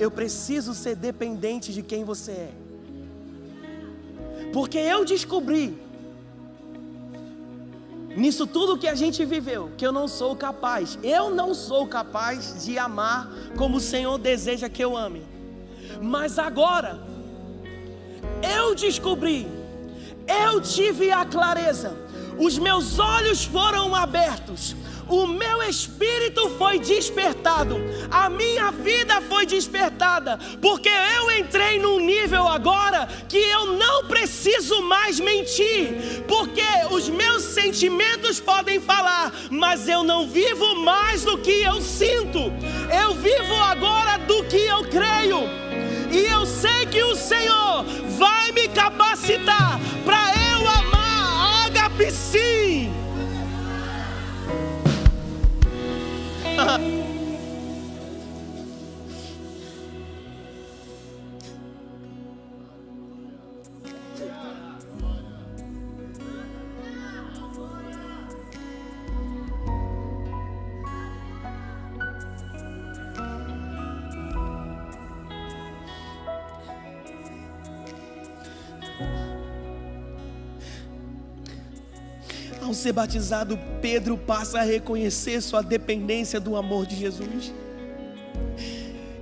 eu preciso ser dependente de quem você é. Porque eu descobri, nisso tudo que a gente viveu, que eu não sou capaz de amar como o Senhor deseja que eu ame. Mas agora, eu descobri, eu tive a clareza, os meus olhos foram abertos, o meu espírito foi despertado, a minha vida foi despertada, porque eu entrei num nível agora que eu não preciso mais mentir, porque os meus sentimentos podem falar, mas eu não vivo mais do que eu sinto, eu vivo agora do que eu creio, e eu sei que o Senhor vai me capacitar para eu amar Ágape, sim. Ao ser batizado, Pedro passa a reconhecer sua dependência do amor de Jesus.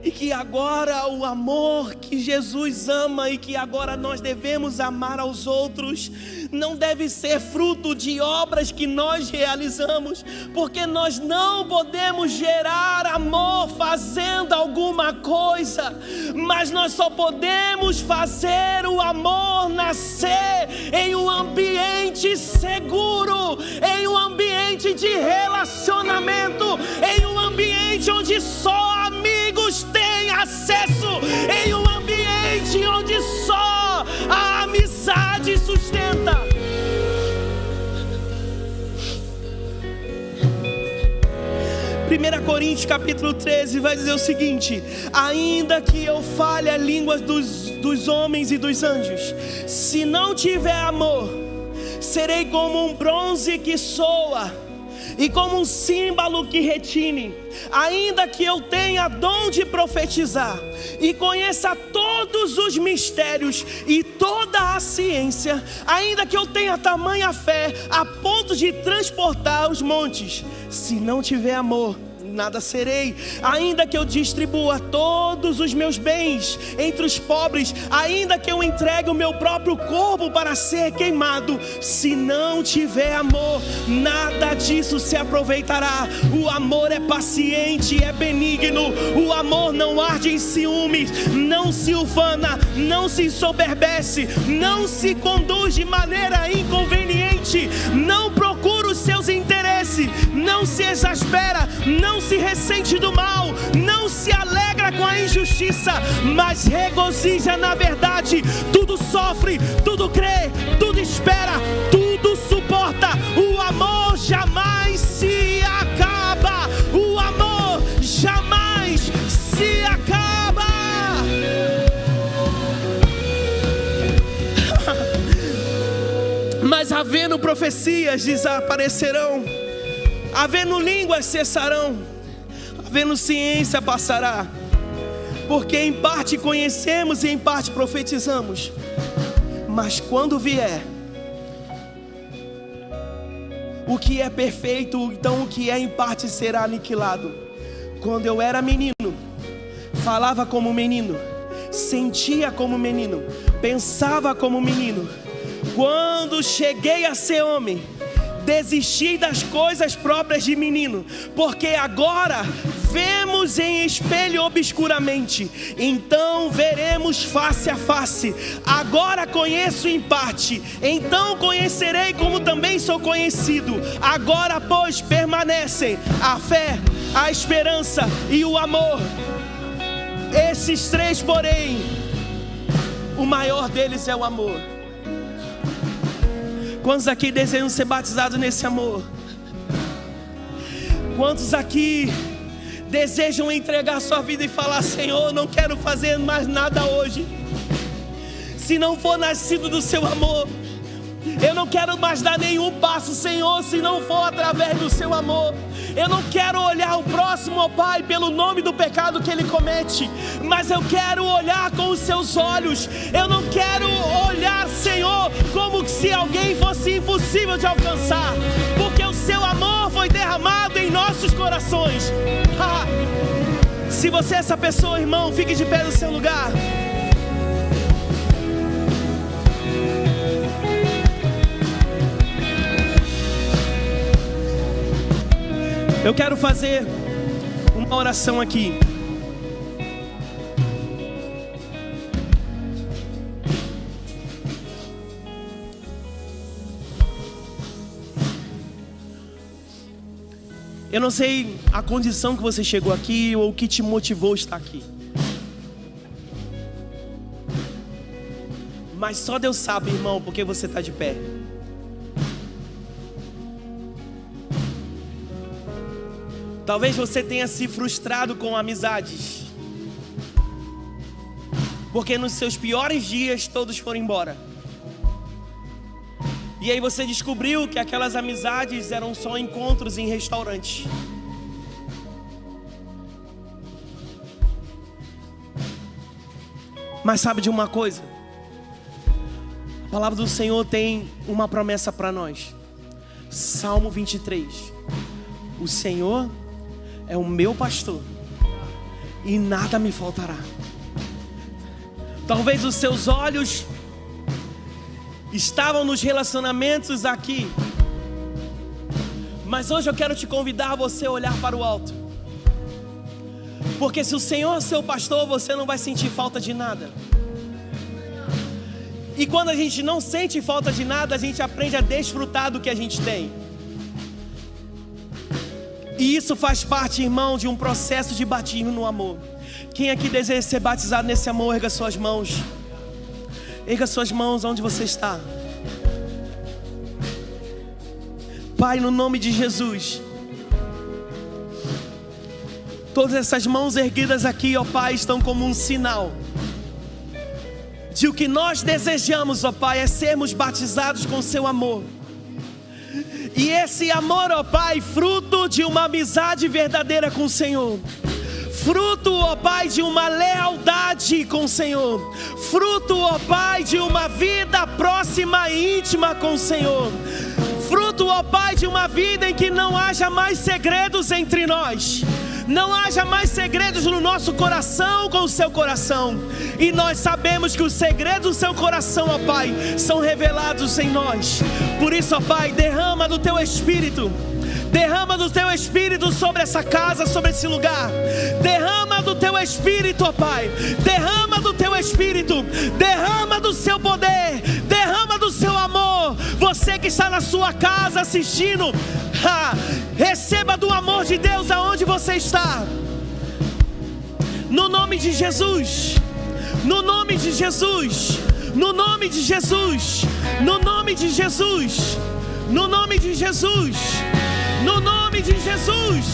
E que agora o amor que Jesus ama e que agora nós devemos amar aos outros, não deve ser fruto de obras que nós realizamos, porque nós não podemos gerar amor fazendo alguma coisa, mas nós só podemos fazer o amor nascer em um ambiente seguro, em um ambiente de relacionamento, em um ambiente onde só amigos têm acesso, em um ambiente onde só a amizade sustenta. 1 Coríntios capítulo 13 vai dizer o seguinte: ainda que eu fale a língua dos homens e dos anjos, se não tiver amor, serei como um bronze que soa e como um símbolo que retine. Ainda que eu tenha dom de profetizar e conheça todos os mistérios e toda a ciência, ainda que eu tenha tamanha fé a ponto de transportar os montes, se não tiver amor, nada serei. Ainda que eu distribua todos os meus bens entre os pobres, ainda que eu entregue o meu próprio corpo para ser queimado, se não tiver amor, nada disso se aproveitará. O amor é paciente, é benigno, o amor não arde em ciúmes, não se ufana, não se ensoberbece, não se conduz de maneira inconveniente, não procura os seus interesses, não se exaspera, não se ressente do mal, não se alegra com a injustiça, mas regozija na verdade. Tudo sofre, tudo crê, tudo espera, tudo suporta. O amor jamais se acaba, o amor jamais se acaba. Mas havendo profecias desaparecerão, havendo línguas cessarão, havendo ciência passará, porque em parte conhecemos e em parte profetizamos. Mas quando vier o que é perfeito, então o que é em parte será aniquilado. Quando eu era menino, falava como menino, sentia como menino, pensava como menino. Quando cheguei a ser homem, desisti das coisas próprias de menino, porque agora vemos em espelho obscuramente, então veremos face a face. Agora conheço em parte, então conhecerei como também sou conhecido. Agora, pois, permanecem a fé, a esperança e o amor. Esses três, porém, o maior deles é o amor. Quantos aqui desejam ser batizados nesse amor? Quantos aqui desejam entregar sua vida e falar: Senhor, não quero fazer mais nada hoje, se não for nascido do seu amor. Eu não quero mais dar nenhum passo, Senhor, se não for através do seu amor. Eu não quero olhar o próximo, ó Pai, pelo nome do pecado que ele comete, mas eu quero olhar com os seus olhos. Eu não quero olhar, Senhor, como se alguém fosse impossível de alcançar, porque o seu amor foi derramado em nossos corações. Se você é essa pessoa, irmão, fique de pé no seu lugar. Eu quero fazer uma oração aqui. Eu não sei a condição que você chegou aqui ou o que te motivou a estar aqui, mas só Deus sabe, irmão, porque você está de pé. Talvez você tenha se frustrado com amizades, porque nos seus piores dias todos foram embora. E aí você descobriu que aquelas amizades eram só encontros em restaurantes. Mas sabe de uma coisa? A palavra do Senhor tem uma promessa para nós. Salmo 23. O Senhor é o meu pastor e nada me faltará. Talvez os seus olhos estavam nos relacionamentos aqui, mas hoje eu quero te convidar a você olhar para o alto, porque se o Senhor é seu pastor, você não vai sentir falta de nada. E quando a gente não sente falta de nada, a gente aprende a desfrutar do que a gente tem. E isso faz parte, irmão, de um processo de batismo no amor. Quem aqui deseja ser batizado nesse amor, erga suas mãos. Erga suas mãos onde você está. Pai, no nome de Jesus, todas essas mãos erguidas aqui, ó Pai, estão como um sinal de o que nós desejamos, ó Pai, é sermos batizados com seu amor. E esse amor, ó Pai, fruto de uma amizade verdadeira com o Senhor, fruto, ó Pai, de uma lealdade com o Senhor, fruto, ó Pai, de uma vida próxima e íntima com o Senhor, fruto, ó Pai, de uma vida em que não haja mais segredos entre nós, não haja mais segredos no nosso coração com o seu coração. E nós sabemos que os segredos do seu coração, ó Pai, são revelados em nós. Por isso, ó Pai, derrama do teu Espírito. Derrama do teu Espírito sobre essa casa, sobre esse lugar. Derrama do teu Espírito, ó Pai. Derrama do teu Espírito. Derrama do seu poder. Derrama do seu amor. Você que está na sua casa assistindo, receba do amor de Deus aonde você está. No nome de Jesus. No nome de Jesus. No nome de Jesus. No nome de Jesus. No nome de Jesus. No nome de Jesus.